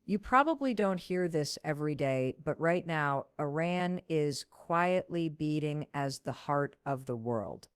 You probably don't hear this every day, but right now, Iran is quietly beating as the heart of the world.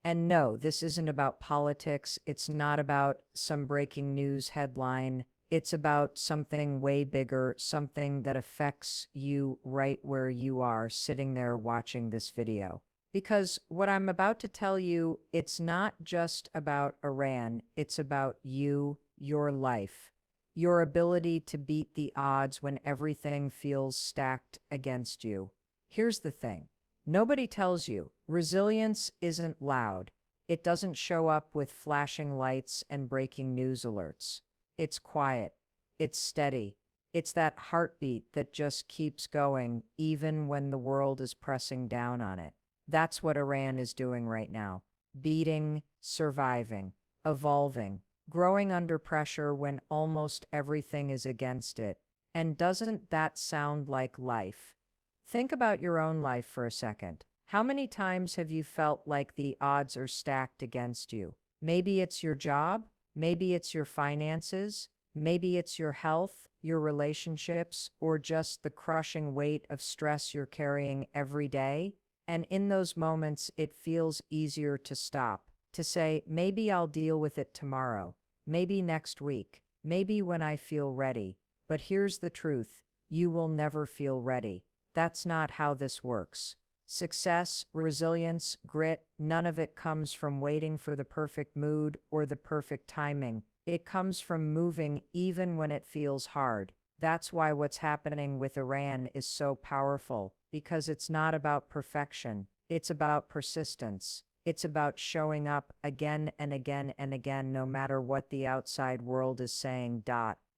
And no, this isn't about politics. It's not about some breaking news headline. It's about something way bigger, something that affects you right where you are sitting there watching this video. Because what I'm about to tell you, it's not just about Iran, it's about you, your life, your ability to beat the odds when everything feels stacked against you. Here's the thing. Nobody tells you resilience isn't loud. It doesn't show up with flashing lights and breaking news alerts. It's quiet. It's steady. It's that heartbeat that just keeps going even when the world is pressing down on it. That's what Iran is doing right now. Beating, surviving, evolving, growing under pressure when almost everything is against it. And doesn't that sound like life? Think about your own life for a second. How many times have you felt like the odds are stacked against you? Maybe it's your job, maybe it's your finances, maybe it's your health, your relationships, or just the crushing weight of stress you're carrying every day. And in those moments, it feels easier to stop, to say, maybe I'll deal with it tomorrow, maybe next week, maybe when I feel ready. But here's the truth, you will never feel ready. That's not how this works. Success, resilience, grit, none of it comes from waiting for the perfect mood or the perfect timing. It comes from moving even when it feels hard. That's why what's happening with Iran is so powerful, because it's not about perfection. It's about persistence. It's about showing up again and again and again, no matter what the outside world is saying.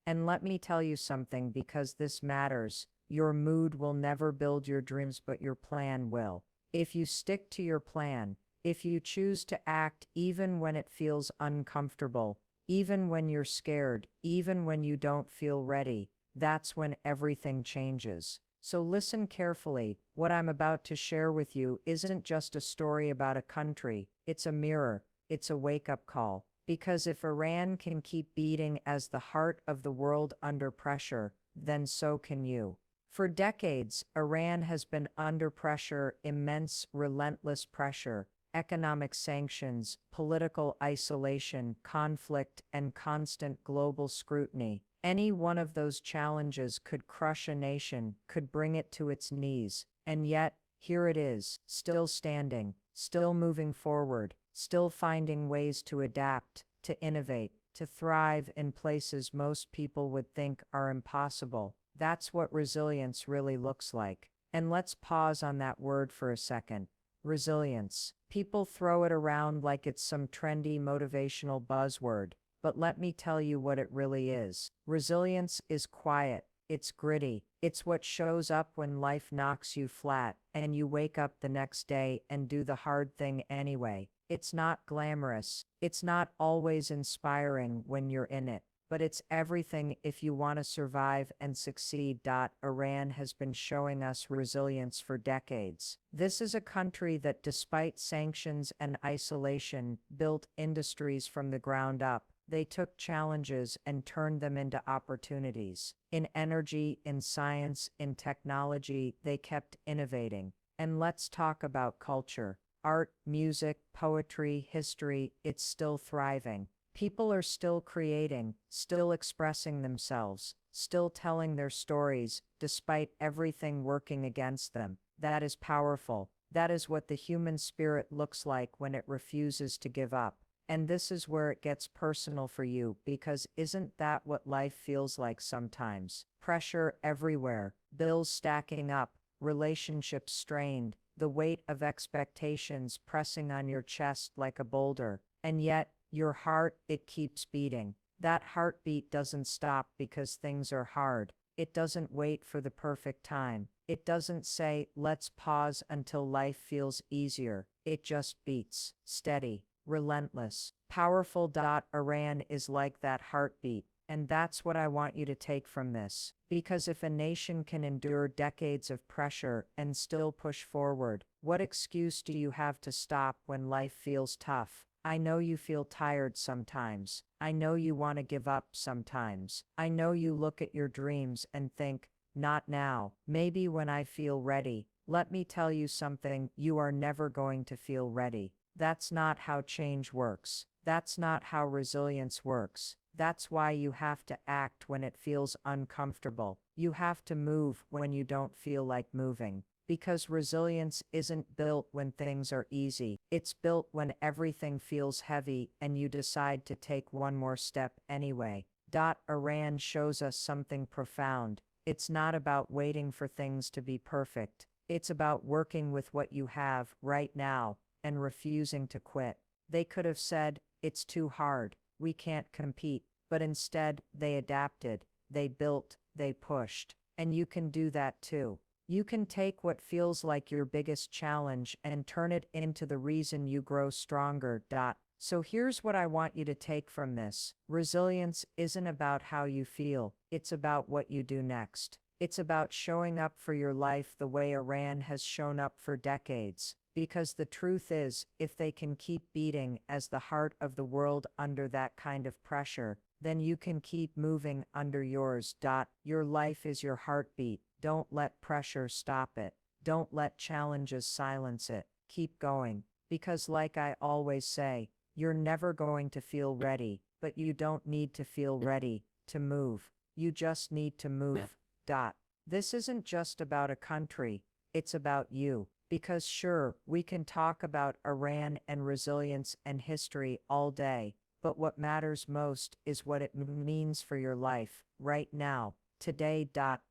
And let me tell you something, because this matters. Your mood will never build your dreams, but your plan will. If you stick to your plan, if you choose to act even when it feels uncomfortable, even when you're scared, even when you don't feel ready, that's when everything changes. So listen carefully. What I'm about to share with you isn't just a story about a country. It's a mirror. It's a wake-up call. Because if Iran can keep beating as the heart of the world under pressure, then so can you. For decades, Iran has been under pressure, immense, relentless pressure, economic sanctions, political isolation, conflict, and constant global scrutiny. Any one of those challenges could crush a nation, could bring it to its knees. And yet, here it is, still standing, still moving forward, still finding ways to adapt, to innovate, to thrive in places most people would think are impossible. That's what resilience really looks like. And let's pause on that word for a second. Resilience. People throw it around like it's some trendy motivational buzzword, but let me tell you what it really is. Resilience is quiet. It's gritty. It's what shows up when life knocks you flat, and you wake up the next day and do the hard thing anyway. It's not glamorous. It's not always inspiring when you're in it. But it's everything if you want to survive and succeed. Iran has been showing us resilience for decades. This is a country that, despite sanctions and isolation, built industries from the ground up. They took challenges and turned them into opportunities. In energy, in science, in technology, they kept innovating. And let's talk about culture. Art, music, poetry, history, it's still thriving. People are still creating, still expressing themselves, still telling their stories, despite everything working against them. That is powerful. That is what the human spirit looks like when it refuses to give up. And this is where it gets personal for you, because isn't that what life feels like sometimes? Pressure everywhere, bills stacking up, relationships strained, the weight of expectations pressing on your chest like a boulder. And yet, your heart, it keeps beating. That heartbeat doesn't stop because things are hard. It doesn't wait for the perfect time. It doesn't say, let's pause until life feels easier. It just beats, steady, relentless, powerful. Iran is like that heartbeat. And that's what I want you to take from this. Because if a nation can endure decades of pressure and still push forward, what excuse do you have to stop when life feels tough? I know you feel tired sometimes. I know you want to give up sometimes. I know you look at your dreams and think, not now, maybe when I feel ready. Let me tell you something, you are never going to feel ready. That's not how change works. That's not how resilience works. That's why you have to act when it feels uncomfortable. You have to move when you don't feel like moving. Because resilience isn't built when things are easy. It's built when everything feels heavy and you decide to take one more step anyway. Iran shows us something profound. It's not about waiting for things to be perfect. It's about working with what you have right now and refusing to quit. They could have said, it's too hard, we can't compete, but instead they adapted, they built, they pushed. And you can do that too. You can take what feels like your biggest challenge and turn it into the reason you grow stronger. So here's what I want you to take from this. Resilience isn't about how you feel, it's about what you do next. It's about showing up for your life the way Iran has shown up for decades. Because the truth is, if they can keep beating as the heart of the world under that kind of pressure, then you can keep moving under yours. Your life is your heartbeat. Don't let pressure stop it. Don't let challenges silence it. Keep going. Because like I always say, you're never going to feel ready, but you don't need to feel ready to move. You just need to move. This isn't just about a country, it's about you. Because sure, we can talk about Iran and resilience and history all day, but what matters most is what it means for your life, right now, today.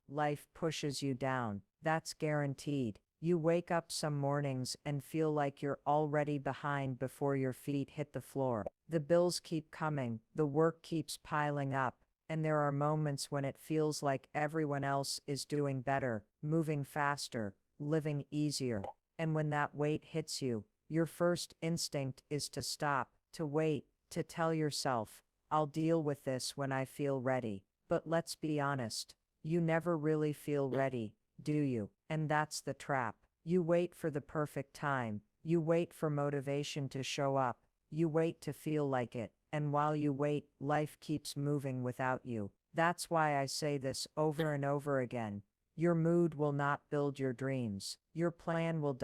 Life pushes you down, that's guaranteed. You wake up some mornings and feel like you're already behind before your feet hit the floor. The bills keep coming, the work keeps piling up, and there are moments when it feels like everyone else is doing better, moving faster, living easier. And when that weight hits you, your first instinct is to stop, to wait, to tell yourself, I'll deal with this when I feel ready. But let's be honest, you never really feel ready, do you? And that's the trap. You wait for the perfect time. You wait for motivation to show up. You wait to feel like it. And while you wait, life keeps moving without you. That's why I say this over and over again. Your mood will not build your dreams. Your plan will.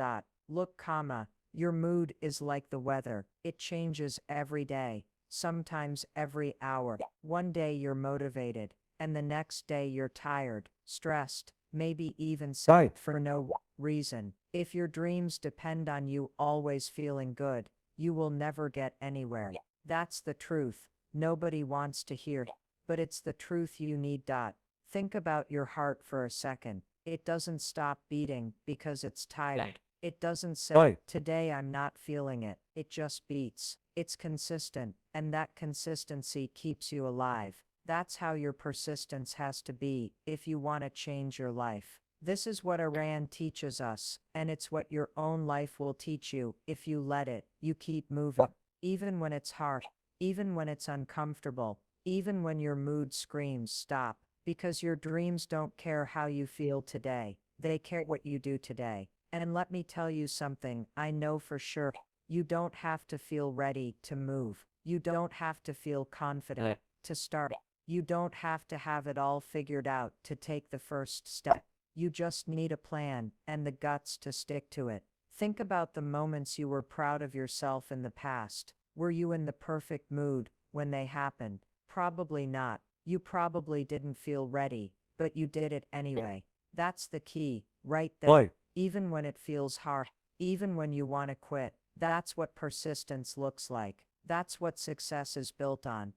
Look, your mood is like the weather. It changes every day, sometimes every hour. One day you're motivated, and the next day you're tired, stressed, maybe even sad for no reason. If your dreams depend on you always feeling good, you will never get anywhere. That's the truth. Nobody wants to hear, but it's the truth you need. Think about your heart for a second. It doesn't stop beating because it's tired. It doesn't say, today I'm not feeling it. It just beats. It's consistent, and that consistency keeps you alive. That's how your persistence has to be if you want to change your life. This is what Iran teaches us, and it's what your own life will teach you if you let it. You keep moving, even when it's hard, even when it's uncomfortable, even when your mood screams stop. Because your dreams don't care how you feel today. They care what you do today. And let me tell you something, I know for sure, you don't have to feel ready to move. You don't have to feel confident to start. You don't have to have it all figured out to take the first step. You just need a plan and the guts to stick to it. Think about the moments you were proud of yourself in the past. Were you in the perfect mood when they happened? Probably not. You probably didn't feel ready, but you did it anyway. That's the key, right there. Even when it feels hard, even when you want to quit, that's what persistence looks like. That's what success is built on.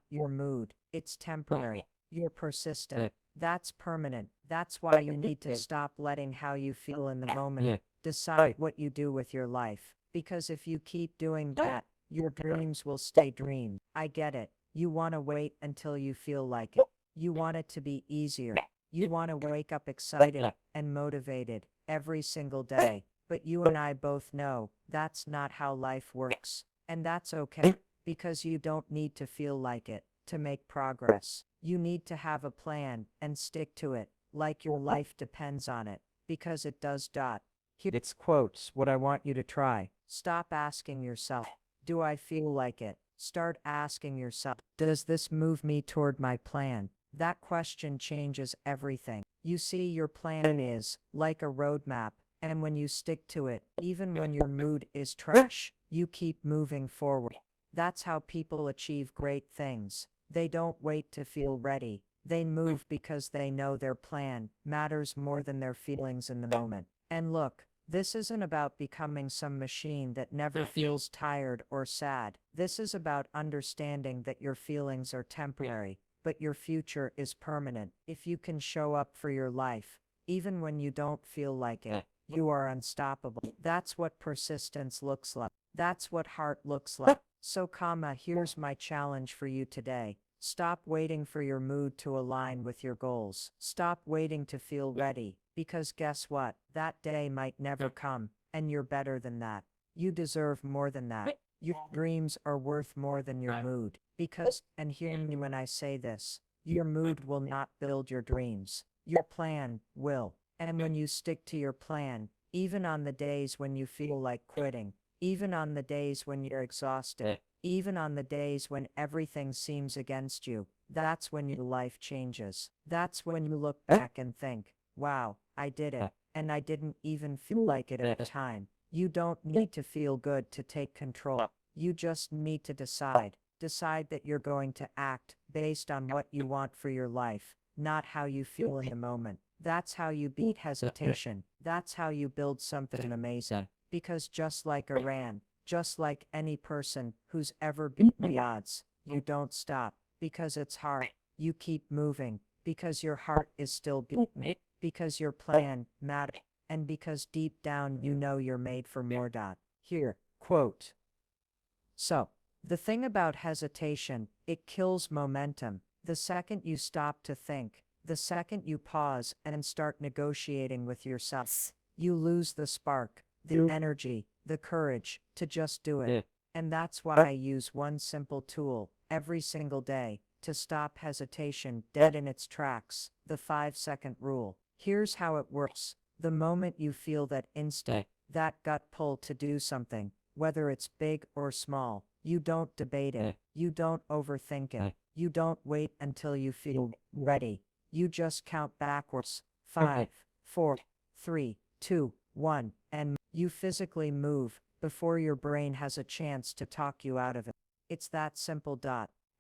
Your mood, it's temporary. You're persistent. That's permanent. That's why you need to stop letting how you feel in the moment decide what you do with your life. Because if you keep doing that, your dreams will stay dreams. I get it. You want to wait until you feel like it. You want it to be easier. You want to wake up excited and motivated every single day. But you and I both know that's not how life works. And that's okay, because you don't need to feel like it to make progress. You need to have a plan and stick to it, like your life depends on it, because it does. Here it's quotes, what I want you to try. Stop asking yourself, Do I feel like it? Start asking yourself, does this move me toward my plan? That question changes everything. You see, your plan is like a roadmap, and when you stick to it, even when your mood is trash, you keep moving forward. That's how people achieve great things. They don't wait to feel ready. They move because they know their plan matters more than their feelings in the moment. And look, this isn't about becoming some machine that never feels tired or sad. This is about understanding that your feelings are temporary, but your future is permanent. If you can show up for your life, even when you don't feel like it, you are unstoppable. That's what persistence looks like. That's what heart looks like. So, here's my challenge for you today. Stop waiting for your mood to align with your goals. Stop waiting to feel ready, because guess what? That day might never come, and you're better than that. You deserve more than that. Your dreams are worth more than your mood. Because, and hear me when I say this, your mood will not build your dreams. Your plan will. And when you stick to your plan, even on the days when you feel like quitting, even on the days when you're exhausted, even on the days when everything seems against you, that's when your life changes. That's when you look back and think, wow, I did it, and I didn't even feel like it at the time. You don't need to feel good to take control. You just need to decide. Decide that you're going to act based on what you want for your life, not how you feel in the moment. That's how you beat hesitation. That's how you build something amazing. Because just like Iran, just like any person who's ever beat the odds, you don't stop. Because it's hard. You keep moving. Because your heart is still beating. Because your plan matters. And because deep down you know you're made for more. Here, quote. So, the thing about hesitation, it kills momentum. The second you stop to think, the second you pause and start negotiating with yourself, you lose the spark, the energy, the courage to just do it. And that's why I use one simple tool every single day to stop hesitation dead in its tracks, the 5-second rule. Here's how it works. The moment you feel that instinct, that gut pull to do something, whether it's big or small, you don't debate it. You don't overthink it. You don't wait until you feel ready. You just count backwards. 5, 4, 3, 2, 1, and you physically move before your brain has a chance to talk you out of it. It's that simple.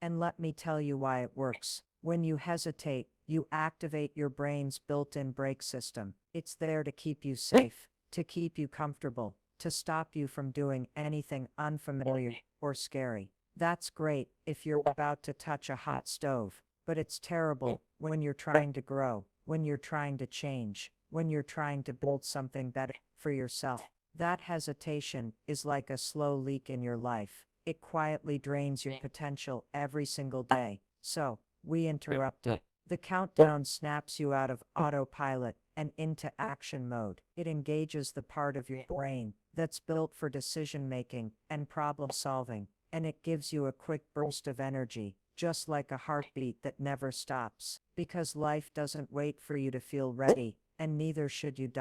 And let me tell you why it works. When you hesitate, you activate your brain's built-in brake system. It's there to keep you safe, to keep you comfortable, to stop you from doing anything unfamiliar or scary. That's great if you're about to touch a hot stove, but it's terrible when you're trying to grow, when you're trying to change, when you're trying to build something better for yourself. That hesitation is like a slow leak in your life. It quietly drains your potential every single day. So, we interrupt it. The countdown snaps you out of autopilot and into action mode. It engages the part of your brain that's built for decision making and problem solving, and it gives you a quick burst of energy, just like a heartbeat that never stops. Because life doesn't wait for you to feel ready, and neither should you.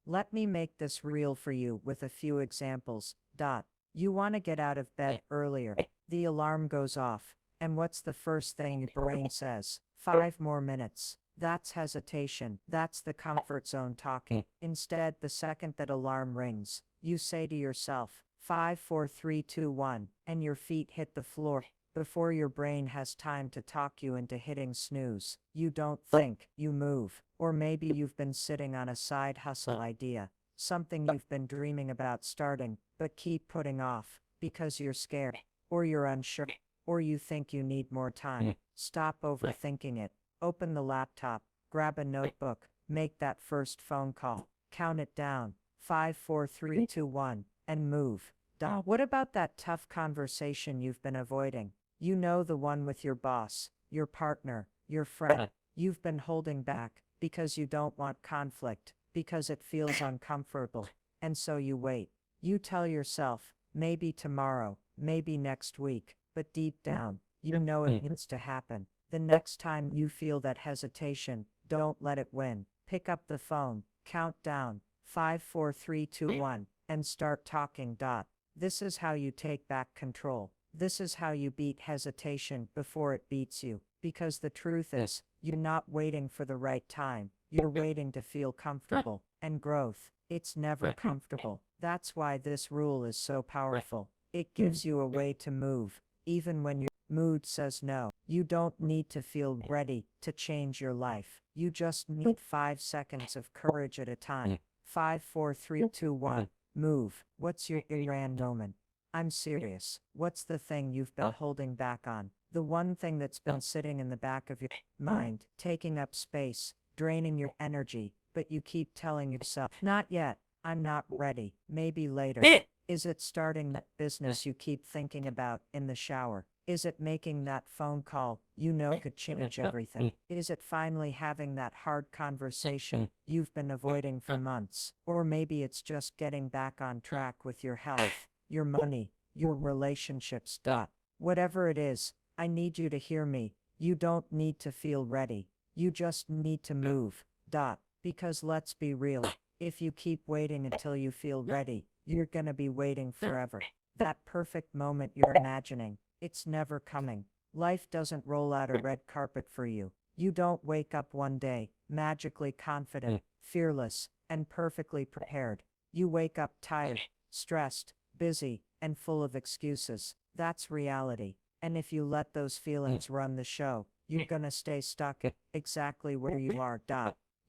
Let me make this real for you with a few examples. You want to get out of bed earlier. The alarm goes off, and what's the first thing your brain says? 5 more minutes. That's hesitation. That's the comfort zone talking. Instead, the second that alarm rings, you say to yourself, 5, 4, 3, 2, 1, and your feet hit the floor. Before your brain has time to talk you into hitting snooze, you don't think, you move. Or maybe you've been sitting on a side hustle idea, something you've been dreaming about starting, but keep putting off, because you're scared, or you're unsure, or you think you need more time. Stop overthinking it. Open the laptop, grab a notebook, make that first phone call, count it down, 5, 4, 3, 2, 1, and move. What about that tough conversation you've been avoiding? You know, the one with your boss, your partner, your friend. You've been holding back because you don't want conflict, because it feels uncomfortable, and so you wait. You tell yourself, maybe tomorrow, maybe next week, but deep down, you know it needs to happen. The next time you feel that hesitation, don't let it win. Pick up the phone, count down, 5, 4, 3, 2, 1, and start talking. This is how you take back control. This is how you beat hesitation before it beats you. Because the truth is, you're not waiting for the right time. You're waiting to feel comfortable. And growth, it's never comfortable. That's why this rule is so powerful. It gives you a way to move, even when your mood says no. You don't need to feel ready to change your life. You just need 5 seconds of courage at a time. 5, 4, 3, 2, 1. Move. What's your Iran moment? I'm serious. What's the thing you've been holding back on? The one thing that's been sitting in the back of your mind, taking up space, draining your energy, but you keep telling yourself, not yet, I'm not ready, maybe later. Is it starting that business you keep thinking about in the shower? Is it making that phone call you know could change everything? Is it finally having that hard conversation you've been avoiding for months? Or maybe it's just getting back on track with your health, your money, your relationships. Whatever it is, I need you to hear me. You don't need to feel ready. You just need to move. Because let's be real, if you keep waiting until you feel ready, you're gonna be waiting forever. That perfect moment you're imagining, it's never coming. Life doesn't roll out a red carpet for you. You don't wake up one day, magically confident, fearless, and perfectly prepared. You wake up tired, stressed, busy, and full of excuses. That's reality. And if you let those feelings run the show, you're gonna stay stuck exactly where you are.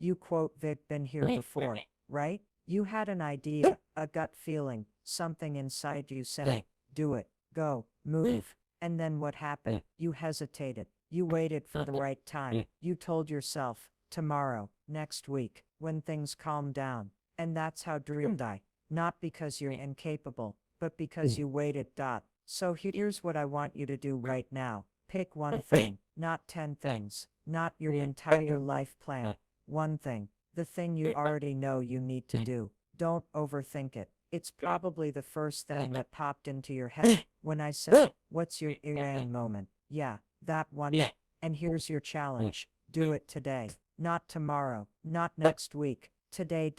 You quote Vic, been here before, right? You had an idea, a gut feeling, something inside you saying, do it, go, move. And then what happened? You hesitated. You waited for the right time. You told yourself, tomorrow, next week, when things calm down. And that's how dreams die. Not because you're incapable, but because you waited. So here's what I want you to do right now. Pick one thing, not 10 things, not your entire life plan. One thing, the thing you already know you need to do. Don't overthink it. It's probably the first thing that popped into your head when I said, what's your Iran moment? Yeah, that one. And here's your challenge. Do it today, not tomorrow, not next week. Today.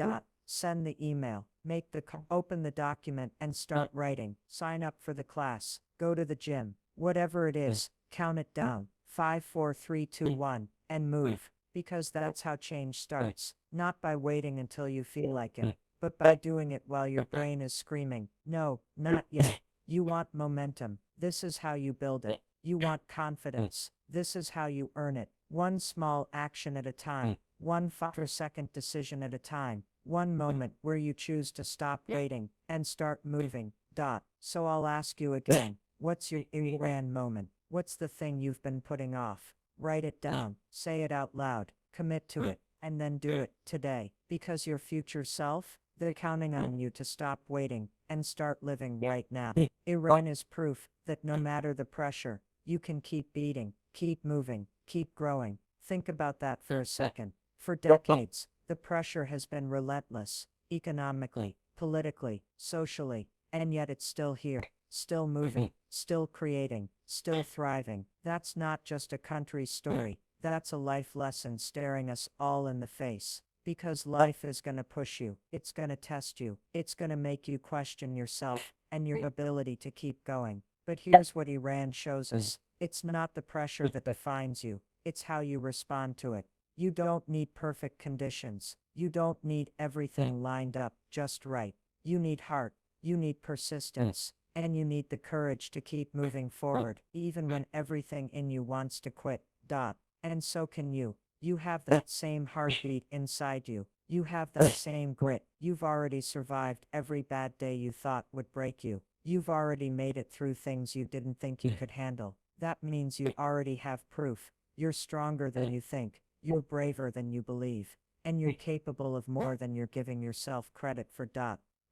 Send the email, make the call, open the document, and start writing. Sign up for the class, go to the gym, whatever it is, count it down. 5, 4, 3, 2, 1, and move. Because that's how change starts. Not by waiting until you feel like it, but by doing it while your brain is screaming, no, not yet. You want momentum. This is how you build it. You want confidence. This is how you earn it. One small action at a time. One 5-second decision at a time. One moment where you choose to stop waiting and start moving. So I'll ask you again. What's your Iran moment? What's the thing you've been putting off? Write it down. Say it out loud. Commit to it. And then do it today. Because your future self, they're counting on you to stop waiting and start living right now. Iran is proof that no matter the pressure, you can keep beating, keep moving, keep growing. Think about that for a second. For decades, the pressure has been relentless, economically, politically, socially, and yet it's still here, still moving, still creating, still thriving. That's not just a country story. That's a life lesson staring us all in the face. Because life is going to push you. It's going to test you. It's going to make you question yourself and your ability to keep going. But here's what Iran shows us. It's not the pressure that defines you. It's how you respond to it. You don't need perfect conditions. You don't need everything lined up just right. You need heart. You need persistence. And you need the courage to keep moving forward, even when everything in you wants to quit. And so can you. You have that same heartbeat inside you. You have that same grit. You've already survived every bad day you thought would break you. You've already made it through things you didn't think you could handle. That means you already have proof. You're stronger than you think. You're braver than you believe. And you're capable of more than you're giving yourself credit for.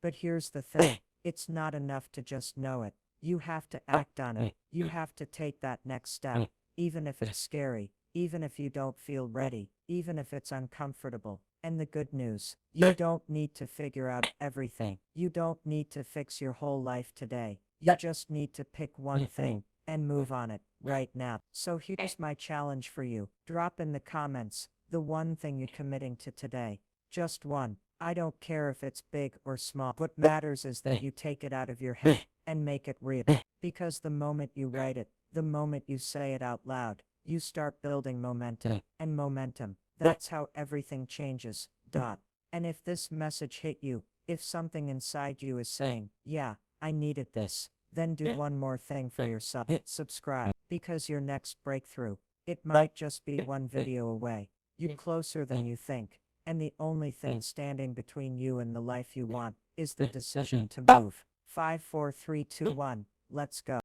But here's the thing. It's not enough to just know it. You have to act on it. You have to take that next step, even if it's scary. Even if you don't feel ready, even if it's uncomfortable. And the good news, you don't need to figure out everything. You don't need to fix your whole life today. You just need to pick one thing and move on it right now. So here's my challenge for you. Drop in the comments the one thing you're committing to today. Just one. I don't care if it's big or small. What matters is that you take it out of your head and make it real. Because the moment you write it, the moment you say it out loud, you start building momentum. And momentum, that's how everything changes. Dot. And if this message hit you, if something inside you is saying, yeah, I needed this, then do one more thing for yourself. Hit subscribe. Because your next breakthrough, it might just be one video away. You're closer than you think. And the only thing standing between you and the life you want is the decision to move. 5, 4, 3, 2, 1. Let's go.